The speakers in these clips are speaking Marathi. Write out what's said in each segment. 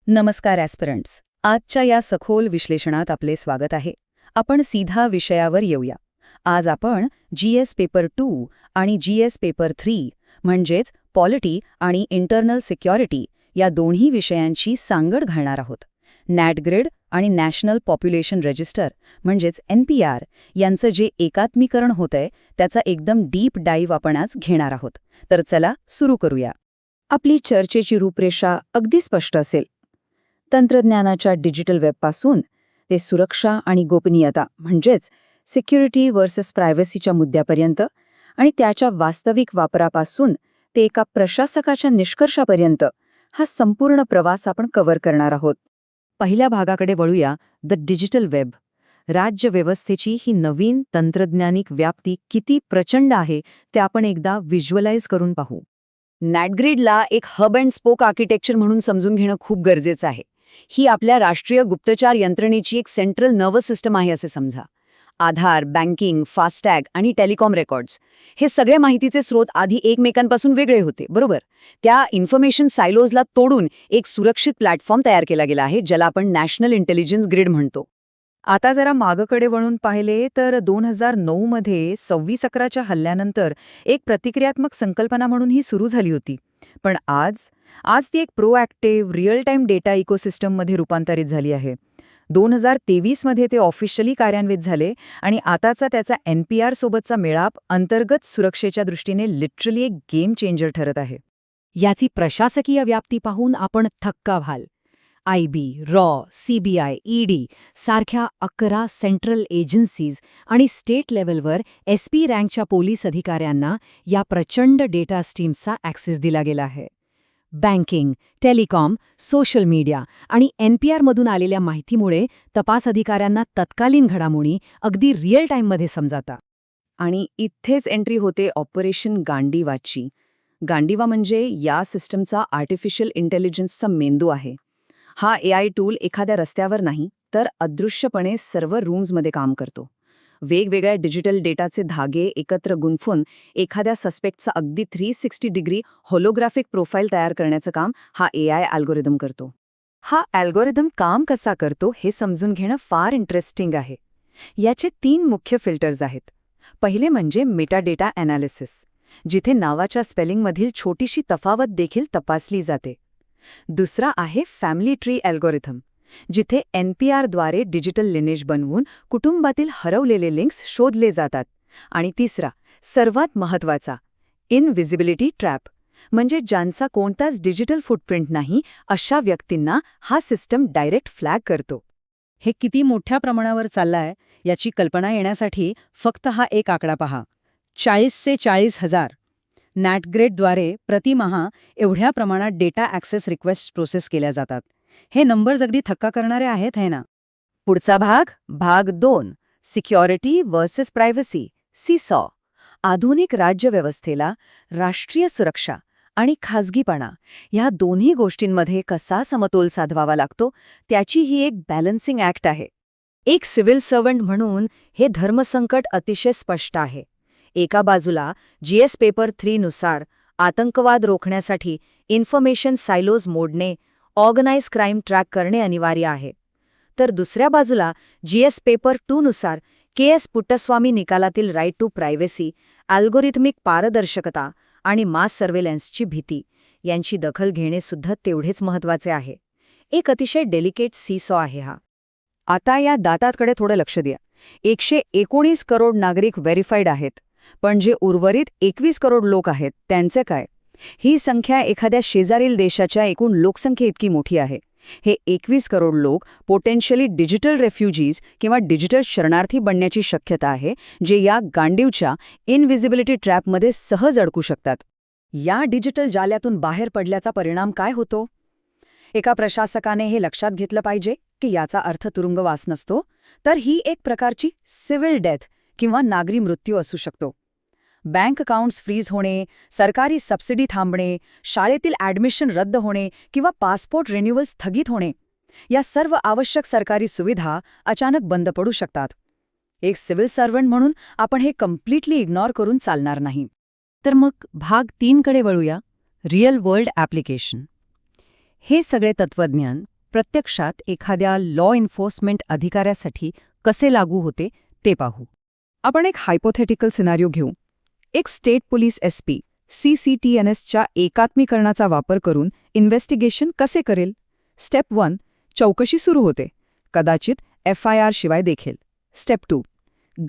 नमस्कार ॲस्पिरंट्स. आजच्या या सखोल विश्लेषणात आपले स्वागत आहे. आपण सीधा विषयावर येऊया. आज आपण GS पेपर 2 आणि GS पेपर 3 म्हणजेच पॉलिटी आणि इंटरनल सिक्युरिटी या दोन्ही विषयांची सांगड घालणार आहोत. नॅटग्रिड आणि नॅशनल पॉप्युलेशन रजिस्टर म्हणजेच NPR यांचं जे एकात्मीकरण होतंय त्याचा एकदम डीप डाईव्ह आपण आज घेणार आहोत. तर चला सुरू करूया. आपली चर्चेची रूपरेषा अगदी स्पष्ट असेल. तंत्रज्ञानाच्या डिजिटल वेबपासून ते सुरक्षा आणि गोपनीयता म्हणजेच सिक्युरिटी वर्सेस प्रायव्हसीच्या मुद्द्यापर्यंत आणि त्याच्या वास्तविक वापरापासून ते एका प्रशासकाच्या निष्कर्षापर्यंत हा संपूर्ण प्रवास आपण कव्हर करणार आहोत. पहिल्या भागाकडे वळूया. The digital web. राज्यव्यवस्थेची ही नवीन तंत्रज्ञानिक व्याप्ती किती प्रचंड आहे ते आपण एकदा व्हिज्युअलाइज करून पाहू. नॅटग्रिडला एक हब अँड स्पोक आर्किटेक्चर म्हणून समजून घेणं खूप गरजेचं आहे. ही आपल्या राष्ट्रीय गुप्तचार यंत्रणेची एक सेंट्रल नर्वस सिस्टम आहे असे समजा. आधार, बँकिंग, फास्टॅग आणि टेलिकॉम रेकॉर्ड्स हे सगळे माहितीचे स्रोत आधी एकमेकांपासून वेगळे होते, बरोबर. त्या इन्फॉर्मेशन सायलोजला तोडून एक सुरक्षित प्लॅटफॉर्म तयार केला गेला आहे, ज्याला आपण नॅशनल इंटेलिजन्स ग्रिड म्हणतो. आता जरा मागकडे वळून पाहिले तर 2009 मध्ये 26/11च्या हल्ल्यानंतर एक प्रतिक्रियात्मक संकल्पना म्हणून ही सुरू झाली होती. पण आज ती एक प्रोॲक्टिव्ह रिअल टाईम डेटा इकोसिस्टममध्ये रूपांतरित झाली आहे. 2023 मध्ये ते ऑफिशियली कार्यान्वित झाले आणि आताचा त्याचा NPR सोबतचा मेळाप अंतर्गत सुरक्षेच्या दृष्टीने लिटरली एक गेम चेंजर ठरत आहे. याची प्रशासकीय व्याप्ती पाहून आपण थक्का व्हाल. IB, रॉ, CBI, ED सारख्या 11 सेंट्रल एजन्सीज आणि स्टेट लेव्हलवर SP रँकच्या पोलीस अधिकाऱ्यांना या प्रचंड डेटा स्ट्रीम्सचा ॲक्सेस दिला गेला आहे. बँकिंग, टेलिकॉम, सोशल मीडिया आणि NPRमधून आलेल्या माहितीमुळे तपास अधिकाऱ्यांना तत्कालीन घडामोडी अगदी रिअल टाईममध्ये समजाता. आणि इथेच एंट्री होते ऑपरेशन गांडीवाची. गांडीवा म्हणजे या सिस्टमचा आर्टिफिशियल इंटेलिजन्सचा मेंदू आहे. हा AI टूल एखाद्या रस्त्यावर नाही तर अदृश्यपणे सर्व रूम्समध्ये काम करतो. वेगवेगळ्या डिजिटल डेटाचे धागे एकत्र गुंफून एखाद्या सस्पेक्टचा अगदी 360 डिग्री होलोग्राफिक प्रोफाईल तयार करण्याचं काम हा AI अल्गोरिदम करतो. हा अल्गोरिदम काम कसा करतो हे समजून घेणं फार इंटरेस्टिंग आहे. याचे 3 मुख्य फिल्टर्स आहेत. पहिले म्हणजे मेटाडेटा ॲनालिसिस, जिथे नावाच्या स्पेलिंगमधील छोटीशी तफावत देखील तपासली जाते. दुसरा आहे फॅमिली ट्री अल्गोरिथम, जिथे NPRद्वारे डिजिटल लिनेज बनवून कुटुंबातील हरवलेले लिंक्स शोधले जातात. आणि तिसरा, सर्वात महत्त्वाचा, इनव्हिजिबिलिटी ट्रॅप, म्हणजे ज्यांचा कोणताच डिजिटल फुटप्रिंट नाही अशा व्यक्तींना हा सिस्टम डायरेक्ट फ्लॅग करतो. हे किती मोठ्या प्रमाणावर चाललंय याची कल्पना येण्यासाठी फक्त हा एक आकडा पहा. 40 से 40,000 नॅटग्रिडद्वारे प्रतिमाहा एवढ्या प्रमाणात डेटा ॲक्सेस रिक्वेस्ट प्रोसेस केल्या जातात. हे नंबर्स अगदी थक्का करणारे आहेत है ना. पुढचा भाग 2, सिक्युरिटी वर्सेस प्रायव्हसी, सीसॉ. आधुनिक राज्यव्यवस्थेला राष्ट्रीय सुरक्षा आणि खाजगीपणा ह्या दोन्ही गोष्टींमध्ये कसा समतोल साधवावा लागतो त्याची ही एक बॅलन्सिंग ॲक्ट आहे. एक सिव्हिल सर्वंट म्हणून हे धर्मसंकट अतिशय स्पष्ट आहे. एका बाजूला GS पेपर 3 नुसार आतंकवाद रोखण्यासाठी इन्फॉर्मेशन सायलोज मोडणे, ऑर्गनाइज क्राईम ट्रॅक करणे अनिवार्य आहे. तर दुसऱ्या बाजूला GS पेपर 2 नुसार KS पुट्टस्वामी निकालातील राईट टू प्रायव्हसी, अल्गोरिथमिक पारदर्शकता आणि मास सर्व्हेलन्सची भीती यांची दखल घेणे सुद्धा तेवढेच महत्त्वाचे आहे. एक अतिशय डेलिकेट सीसॉ आहे हा. आता या दाताकडे थोडं लक्ष द्या. 119 करोड नागरिक व्हेरीफाईड आहेत, पण जे उर्वरित 21 करोड लोक आहेत त्यांचे काय? ही संख्या एखाद्या शेजारील देशाच्या एकूण लोकसंख्येइतकी मोठी आहे. हे 21 करोड लोक पोटेन्शियली डिजिटल रेफ्युजीज किंवा डिजिटल शरणार्थी बनण्याची शक्यता आहे, जे या गांडीवच्या इनव्हिजिबिलिटी ट्रॅपमध्ये सहज अडकू शकतात. या डिजिटल जाल्यातून बाहेर पडल्याचा परिणाम काय होतो? एका प्रशासकाने हे लक्षात घेतलं पाहिजे की याचा अर्थ तुरुंगवास नसतो, तर ही एक प्रकारची सिव्हिल डेथ किंवा नागरी मृत्यू असू शकतो. बँक अकाउंट्स फ्रीज होणे, सरकारी सबसिडी थांबणे, शाळेतील ॲडमिशन रद्द होणे किंवा पासपोर्ट रिन्युअल स्थगित होणे, या सर्व आवश्यक सरकारी सुविधा अचानक बंद पडू शकतात. एक सिव्हिल सर्व्हंट म्हणून आपण हे कम्प्लिटली इग्नॉर करून चालणार नाही. तर मग भाग 3 कडे वळूया. Real world application. हे सगळे तत्वज्ञान प्रत्यक्षात एखाद्या लॉ एन्फोर्समेंट अधिकाऱ्यासाठी कसे लागू होते ते पाहू. आपण एक हायपोथेटिकल सिनारिओ घेऊ. एक स्टेट पोलीस SP CCTNSच्या एकात्मीकरणाचा वापर करून इन्व्हेस्टिगेशन कसे करेल? स्टेप 1, चौकशी सुरू होते, कदाचित FIR शिवाय देखील. स्टेप 2,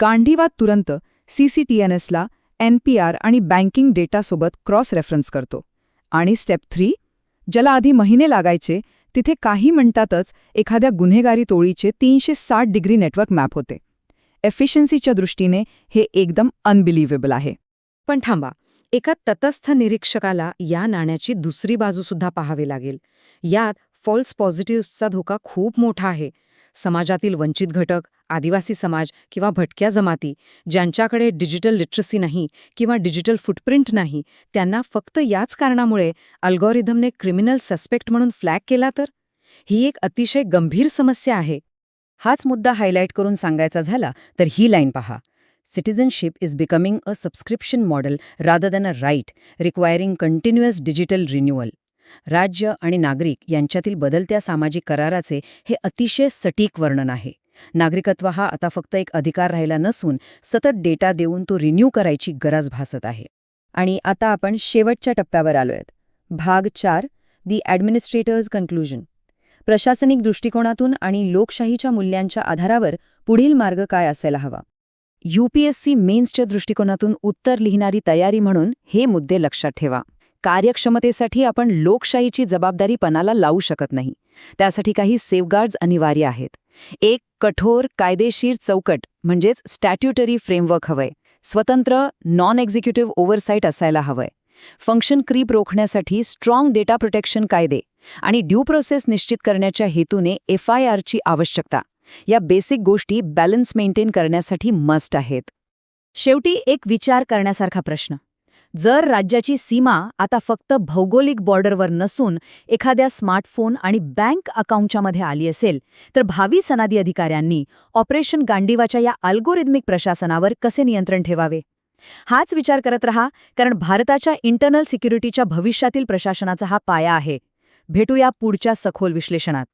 गांधीवाद तुरंत CCTNSला NPR आणि बँकिंग डेटासोबत क्रॉस रेफरन्स करतो. आणि स्टेप 3, ज्याला आधी महिने लागायचे तिथे काही मिनिटातच एखाद्या गुन्हेगारी टोळीचे 360 डिग्री नेटवर्क मॅप होते. एफिशियन्सीच्या दृष्टीने हे एकदम अनबिलिव्हेबल आहे. पण थांबा, एका तटस्थ निरीक्षकाला या नाण्याची दुसरी बाजूसुद्धा पाहावी लागेल. यात फॉल्स पॉझिटिव्हचा धोका खूप मोठा आहे. समाजातील वंचित घटक, आदिवासी समाज किंवा भटक्या जमाती, ज्यांच्याकडे डिजिटल लिटरसी नाही किंवा डिजिटल फुटप्रिंट नाही, त्यांना फक्त याच कारणामुळे अल्गोरिदमने क्रिमिनल सस्पेक्ट म्हणून फ्लॅग केला तर? ही एक अतिशय गंभीर समस्या आहे. हाच मुद्दा हायलाईट करून सांगायचा झाला तर ही लाईन पहा. Citizenship is becoming a subscription model rather than a right, requiring continuous digital renewal. राज्य आणि नागरिक यांच्यातील बदलत्या सामाजिक कराराचे हे अतिशय सटीक वर्णन आहे. नागरिकत्व हा आता फक्त एक अधिकार राहिला नसून सतत डेटा देऊन तो रिन्यू करायची गरज भासत आहे. आणि आता आपण शेवटच्या टप्प्यावर आलोयत. भाग 4, दी ॲडमिनिस्ट्रेटर्स कन्क्लुजन. प्रशासनिक दृष्टिकोनातून आणि लोकशाहीच्या मूल्यांच्या आधारावर पुढील मार्ग काय असायला हवा? UPSC मेन्सच्या दृष्टिकोनातून उत्तर लिहिणारी तयारी म्हणून हे मुद्दे लक्षात ठेवा. कार्यक्षमतेसाठी आपण लोकशाहीची जबाबदारी पणाला लावू शकत नाही. त्यासाठी काही सेफगार्ड्स अनिवार्य आहेत. एक कठोर कायदेशीर चौकट म्हणजेच स्टॅट्युटरी फ्रेमवर्क हवंय. स्वतंत्र नॉन एक्झिक्युटिव्ह ओव्हरसाईट असायला हवंय. फंक्शन क्रीप रोखण्यासाठी स्ट्रॉंग डेटा प्रोटेक्शन कायदे आणि ड्यू प्रोसेस निश्चित करण्याच्या हेतूने FIRची आवश्यकता. या बेसिक गोष्टी बॅलन्स मेंटेन करण्यासाठी मस्ट आहेत. शेवटी एक विचार करण्यासारखा प्रश्न. जर राज्याची सीमा आता फक्त भौगोलिक बॉर्डरवर नसून एखाद्या स्मार्टफोन आणि बँक अकाउंटच्यामध्ये आली असेल, तर भावी सनदी अधिकाऱ्यांनी ऑपरेशन गांडीवाच्या या अल्गोरिदमिक प्रशासनावर कसे नियंत्रण ठेवावे? हाच विचार करत रहा, कारण भारताच्या इंटरनल सिक्युरिटीच्या भविष्यातील प्रशासनाचा हा पाया आहे. भेटूया पुढच्या सखोल विश्लेषणात.